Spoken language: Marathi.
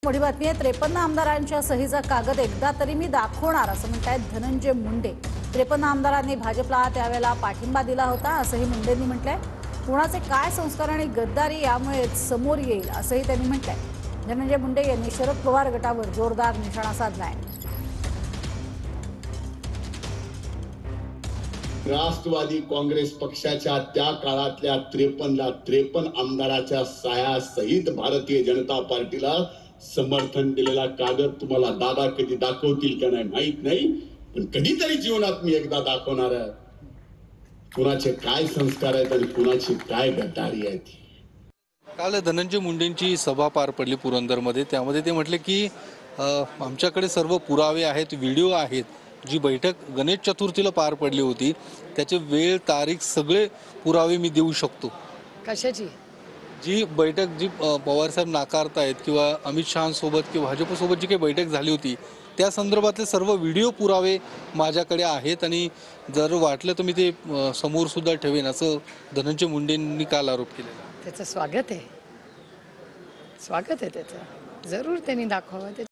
मोठी बातमी आहे। 53 आमदारांच्या सहीचा कागद एकदा तरी मी दाखवणार असं म्हणतायत धनंजय मुंडे। 53 आमदारांनी भाजपला त्यावेळेला पाठिंबा दिला होता असंही मुंडेंनी म्हटलंय। कुणाचे काय संस्कार आणि गद्दारी यामुळे समोर येईल असंही त्यांनी म्हटलंय। धनंजय मुंडे यांनी शरद पवार गटावर जोरदार निशाणा साधलाय। राष्ट्रवादी काँग्रेस पक्षाच्या त्या काळातल्या 53 आमदाराच्या सह्या सहित भारतीय जनता पार्टीला समर्थन दिलेला कागद तुम्हाला दादा कधी दाखवतील का नाही माहित नाही, पण कधीतरी जीवनात मी एकदा दाखवणार आहे कुणाचे काय संस्कार आहेत आणि कुणाची काय गद्दारी आहे। काल धनंजय मुंडेंची सभा पार पडली पुरंदरमध्ये। त्यामध्ये ते म्हटले की आमच्याकडे सर्व पुरावे आहेत, व्हिडिओ आहेत। जी बैठक गणेश चतुर्थीला पार पडली होती त्याचे वेळ तारीख सगळे पुरावे मी देऊ शकतो। कशाची जी बैठक जी पवार साहेब नाकारतायत किंवा अमित शहांसोबत किंवा भाजपसोबत जी काही बैठक झाली होती त्या संदर्भातले सर्व व्हिडिओ पुरावे माझ्याकडे आहेत आणि जर वाटलं तर मी ते समोर सुद्धा ठेवेन असं धनंजय मुंडेंनी काल आरोप केलेला। त्याचं स्वागत आहे त्याचं जरूर त्यांनी दाखवावं।